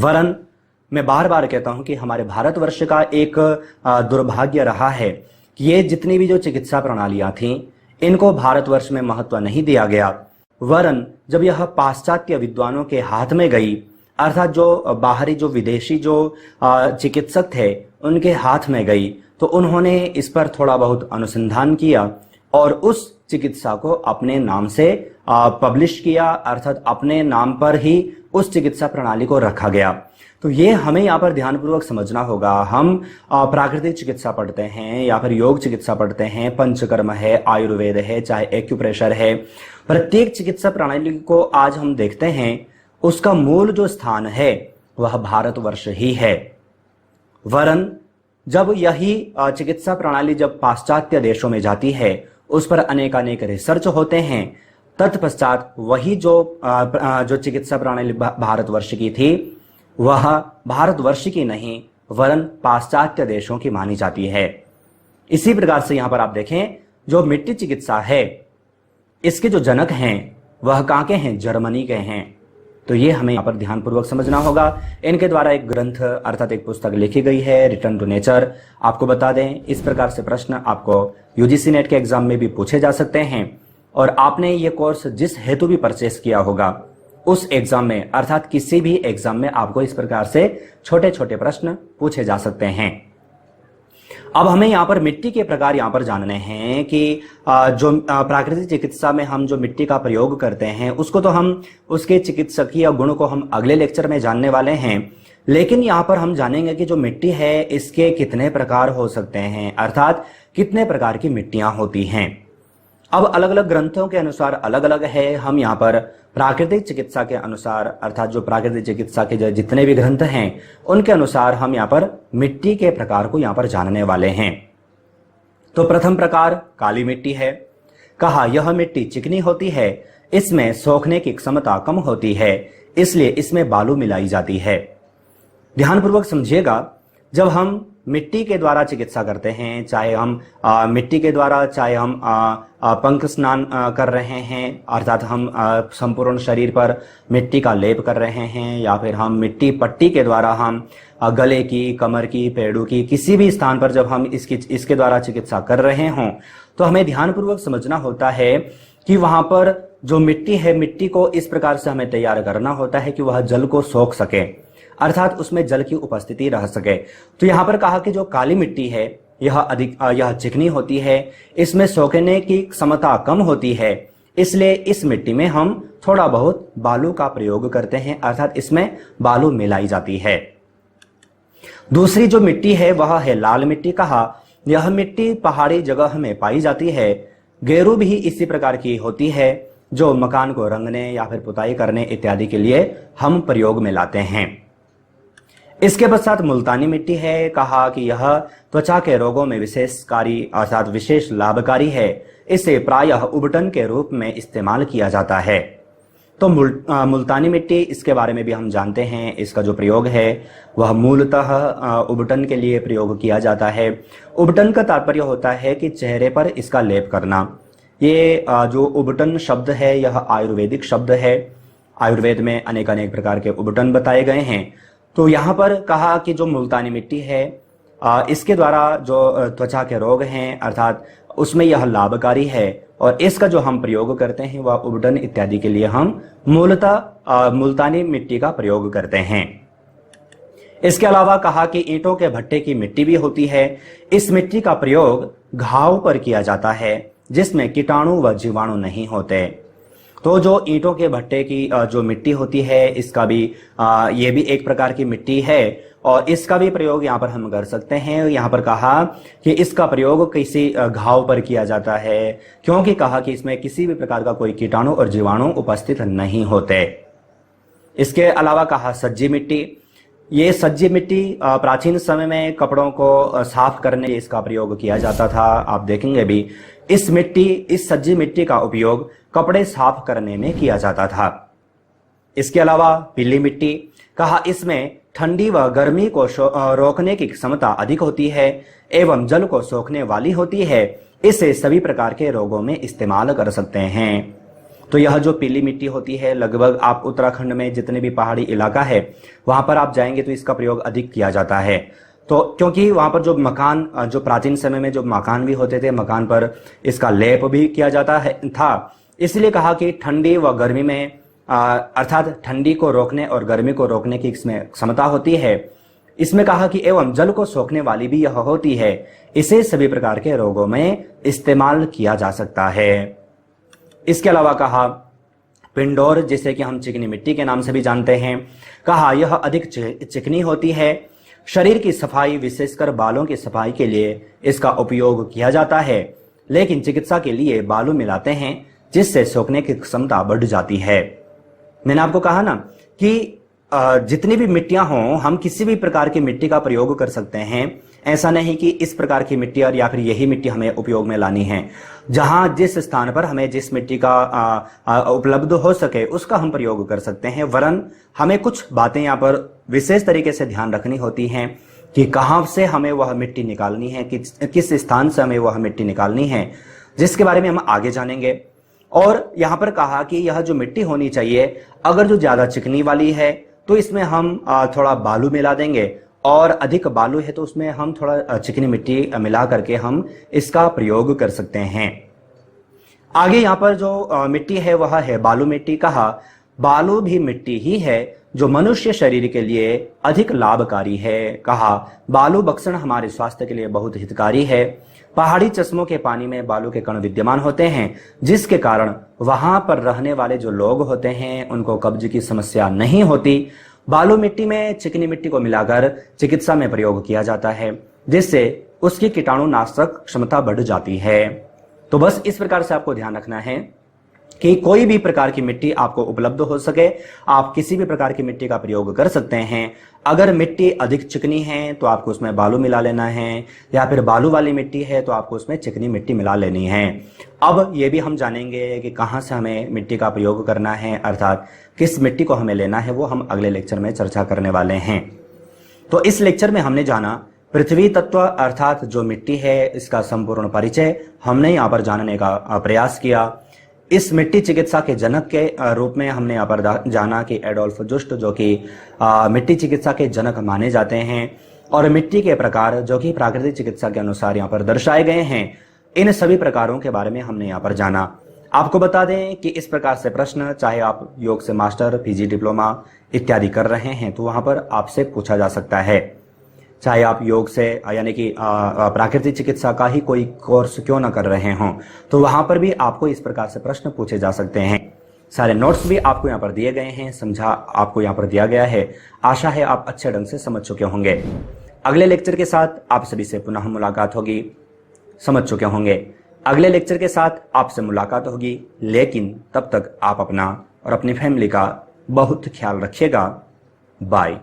वरन मैं बार बार कहता हूं कि हमारे भारतवर्ष का एक दुर्भाग्य रहा है कि ये जितनी भी जो चिकित्सा प्रणालियां थीं, इनको भारतवर्ष में महत्व नहीं दिया गया। वरन जब यह पाश्चात्य विद्वानों के हाथ में गई, अर्थात जो बाहरी जो विदेशी जो चिकित्सक थे उनके हाथ में गई, तो उन्होंने इस पर थोड़ा बहुत अनुसंधान किया और उस चिकित्सा को अपने नाम से पब्लिश किया, अर्थात अपने नाम पर ही उस चिकित्सा प्रणाली को रखा गया। तो ये हमें यहाँ पर ध्यानपूर्वक समझना होगा। हम प्राकृतिक चिकित्सा पढ़ते हैं या फिर योग चिकित्सा पढ़ते हैं, पंचकर्म है, आयुर्वेद है, चाहे एक्यूप्रेशर है, प्रत्येक चिकित्सा प्रणाली को आज हम देखते हैं, उसका मूल जो स्थान है वह भारतवर्ष ही है। वरन जब यही चिकित्सा प्रणाली जब पाश्चात्य देशों में जाती है, उस पर अनेक रिसर्च होते हैं, तत्पश्चात वही जो चिकित्सा प्रणाली भारतवर्ष की थी वह भारतवर्ष की नहीं वरन पाश्चात्य देशों की मानी जाती है। इसी प्रकार से यहां पर आप देखें, जो मिट्टी चिकित्सा है इसके जो जनक हैं वह कहां के हैं? जर्मनी के हैं। तो ये हमें यहाँ पर ध्यानपूर्वक समझना होगा। इनके द्वारा एक ग्रंथ अर्थात एक पुस्तक लिखी गई है, रिटर्न टू नेचर। आपको बता दें, इस प्रकार से प्रश्न आपको यूजीसी नेट के एग्जाम में भी पूछे जा सकते हैं और आपने ये कोर्स जिस हेतु भी परचेस किया होगा उस एग्जाम में, अर्थात किसी भी एग्जाम में आपको इस प्रकार से छोटे छोटे प्रश्न पूछे जा सकते हैं। अब हमें यहाँ पर मिट्टी के प्रकार यहाँ पर जानने हैं कि जो प्राकृतिक चिकित्सा में हम जो मिट्टी का प्रयोग करते हैं उसको तो हम उसके चिकित्सकीय गुण को हम अगले लेक्चर में जानने वाले हैं, लेकिन यहाँ पर हम जानेंगे कि जो मिट्टी है इसके कितने प्रकार हो सकते हैं, अर्थात कितने प्रकार की मिट्टियां होती हैं। अब अलग अलग ग्रंथों के अनुसार अलग अलग है। हम यहाँ पर प्राकृतिक चिकित्सा के अनुसार, अर्थात जो प्राकृतिक चिकित्सा के जितने भी ग्रंथ हैं उनके अनुसार हम यहाँ पर मिट्टी के प्रकार को यहाँ पर जानने वाले हैं। तो प्रथम प्रकार काली मिट्टी है। कहा यह मिट्टी चिकनी होती है, इसमें सोखने की क्षमता कम होती है, इसलिए इसमें बालू मिलाई जाती है। ध्यानपूर्वक समझिएगा, जब हम मिट्टी के द्वारा चिकित्सा करते हैं, चाहे हम मिट्टी के द्वारा, चाहे हम पंख स्नान कर रहे हैं, अर्थात हम संपूर्ण शरीर पर मिट्टी का लेप कर रहे हैं, या फिर हम मिट्टी पट्टी के द्वारा हम गले की, कमर की, पेड़ों की किसी भी स्थान पर जब हम इसके द्वारा चिकित्सा कर रहे हों, तो हमें ध्यानपूर्वक समझना होता है कि वहां पर जो मिट्टी है, मिट्टी को इस प्रकार से हमें तैयार करना होता है कि वह जल को सोख सके, अर्थात उसमें जल की उपस्थिति रह सके। तो यहाँ पर कहा कि जो काली मिट्टी है यह चिकनी होती है, इसमें सोखने की क्षमता कम होती है, इसलिए इस मिट्टी में हम थोड़ा बहुत बालू का प्रयोग करते हैं, अर्थात इसमें बालू मिलाई जाती है। दूसरी जो मिट्टी है वह है लाल मिट्टी। कहा यह मिट्टी पहाड़ी जगह में पाई जाती है, गेरू भी इसी प्रकार की होती है, जो मकान को रंगने या फिर पुताई करने इत्यादि के लिए हम प्रयोग में लाते हैं। इसके पश्चात मुल्तानी मिट्टी है। कहा कि यह त्वचा के रोगों में विशेषकारी अर्थात विशेष लाभकारी है, इसे प्रायः उबटन के रूप में इस्तेमाल किया जाता है। तो मुल्तानी मिट्टी, इसके बारे में भी हम जानते हैं, इसका जो प्रयोग है वह मूलतः उबटन के लिए प्रयोग किया जाता है। उबटन का तात्पर्य होता है कि चेहरे पर इसका लेप करना। ये जो उबटन शब्द है यह आयुर्वेदिक शब्द है। आयुर्वेद में अनेक प्रकार के उबटन बताए गए हैं। तो यहाँ पर कहा कि जो मुल्तानी मिट्टी है इसके द्वारा जो त्वचा के रोग हैं, अर्थात उसमें यह लाभकारी है, और इसका जो हम प्रयोग करते हैं वह उबटन इत्यादि के लिए हम मूलतः मुल्तानी मिट्टी का प्रयोग करते हैं। इसके अलावा कहा कि ईंटों के भट्टे की मिट्टी भी होती है। इस मिट्टी का प्रयोग घाव पर किया जाता है जिसमें कीटाणु व जीवाणु नहीं होते। तो जो ईंटों के भट्टे की जो मिट्टी होती है इसका भी ये भी एक प्रकार की मिट्टी है, और इसका भी प्रयोग यहाँ पर हम कर सकते हैं। यहाँ पर कहा कि इसका प्रयोग किसी घाव पर किया जाता है, क्योंकि कहा कि इसमें किसी भी प्रकार का कोई कीटाणु और जीवाणु उपस्थित नहीं होते। इसके अलावा कहा सज्जी मिट्टी। ये सज्जी मिट्टी प्राचीन समय में कपड़ों को साफ करने इसका प्रयोग किया जाता था। आप देखेंगे भी इस सज्जी मिट्टी का उपयोग कपड़े साफ करने में किया जाता था। इसके अलावा पीली मिट्टी। कहा इसमें ठंडी व गर्मी को रोकने की क्षमता अधिक होती है एवं जल को सोखने वाली होती है, इसे सभी प्रकार के रोगों में इस्तेमाल कर सकते हैं। तो यह जो पीली मिट्टी होती है, लगभग आप उत्तराखंड में जितने भी पहाड़ी इलाका है वहां पर आप जाएंगे तो इसका प्रयोग अधिक किया जाता है। तो क्योंकि वहां पर जो मकान, जो प्राचीन समय में जो मकान भी होते थे, मकान पर इसका लेप भी किया जाता है था, इसलिए कहा कि ठंडी व गर्मी में अर्थात ठंडी को रोकने और गर्मी को रोकने की इसमें क्षमता होती है। इसमें कहा कि एवं जल को सोखने वाली भी यह होती है, इसे सभी प्रकार के रोगों में इस्तेमाल किया जा सकता है। इसके अलावा कहा पिंडोर, जिसे कि हम चिकनी मिट्टी के नाम से भी जानते हैं, कहा यह अधिक चिकनी होती है। शरीर की सफाई, विशेषकर बालों की सफाई के लिए इसका उपयोग किया जाता है, लेकिन चिकित्सा के लिए बालू मिलाते हैं जिससे सोखने की क्षमता बढ़ जाती है। मैंने आपको कहा ना कि जितनी भी मिट्टियां हों, हम किसी भी प्रकार की मिट्टी का प्रयोग कर सकते हैं। ऐसा नहीं कि इस प्रकार की मिट्टी और या फिर यही मिट्टी हमें उपयोग में लानी है। जहां जिस स्थान पर हमें जिस मिट्टी का उपलब्ध हो सके उसका हम प्रयोग कर सकते हैं। वरन हमें कुछ बातें यहाँ पर विशेष तरीके से ध्यान रखनी होती हैं कि कहां से हमें वह मिट्टी निकालनी है, किस स्थान से हमें वह मिट्टी निकालनी है, जिसके बारे में हम आगे जानेंगे। और यहाँ पर कहा कि यह जो मिट्टी होनी चाहिए, अगर जो ज्यादा चिकनी वाली है तो इसमें हम थोड़ा बालू मिला देंगे, और अधिक बालू है तो उसमें हम थोड़ा चिकनी मिट्टी मिला करके हम इसका प्रयोग कर सकते हैं। आगे यहाँ पर जो मिट्टी है वह है बालू मिट्टी। कहा बालू भी मिट्टी ही है जो मनुष्य शरीर के लिए अधिक लाभकारी है। कहा बालू बक्सण हमारे स्वास्थ्य के लिए बहुत हितकारी है। पहाड़ी चश्मों के पानी में बालू के कण विद्यमान होते हैं, जिसके कारण वहां पर रहने वाले जो लोग होते हैं उनको कब्ज की समस्या नहीं होती। बालू मिट्टी में चिकनी मिट्टी को मिलाकर चिकित्सा में प्रयोग किया जाता है, जिससे उसकी कीटाणुनाशक क्षमता बढ़ जाती है। तो बस इस प्रकार से आपको ध्यान रखना है कि कोई भी प्रकार की मिट्टी आपको उपलब्ध हो सके, आप किसी भी प्रकार की मिट्टी का प्रयोग कर सकते हैं। अगर मिट्टी अधिक चिकनी है तो आपको उसमें बालू मिला लेना है, या फिर बालू वाली मिट्टी है तो आपको उसमें चिकनी मिट्टी मिला लेनी है। अब ये भी हम जानेंगे कि कहाँ से हमें मिट्टी का प्रयोग करना है, अर्थात किस मिट्टी को हमें लेना है, वो हम अगले लेक्चर में चर्चा करने वाले हैं। तो इस लेक्चर में हमने जाना पृथ्वी तत्व अर्थात जो मिट्टी है इसका संपूर्ण परिचय हमने यहाँ पर जानने का प्रयास किया। इस मिट्टी चिकित्सा के जनक के रूप में हमने यहाँ पर जाना कि एडोल्फ जुस्ट, जो कि मिट्टी चिकित्सा के जनक माने जाते हैं, और मिट्टी के प्रकार जो कि प्राकृतिक चिकित्सा के अनुसार यहाँ पर दर्शाए गए हैं, इन सभी प्रकारों के बारे में हमने यहाँ पर जाना। आपको बता दें कि इस प्रकार से प्रश्न चाहे आप योग से मास्टर, पीजी डिप्लोमा इत्यादि कर रहे हैं तो वहां पर आपसे पूछा जा सकता है। चाहे आप योग से यानी कि प्राकृतिक चिकित्सा का ही कोई कोर्स क्यों ना कर रहे हों, तो वहां पर भी आपको इस प्रकार से प्रश्न पूछे जा सकते हैं। सारे नोट्स भी आपको यहाँ पर दिए गए हैं, समझा आपको यहाँ पर दिया गया है। आशा है आप अच्छे ढंग से समझ चुके होंगे। अगले लेक्चर के साथ आप सभी से पुनः मुलाकात होगी, समझ चुके होंगे। अगले लेक्चर के साथ आपसे मुलाकात होगी, लेकिन तब तक आप अपना और अपनी फैमिली का बहुत ख्याल रखिएगा। बाय।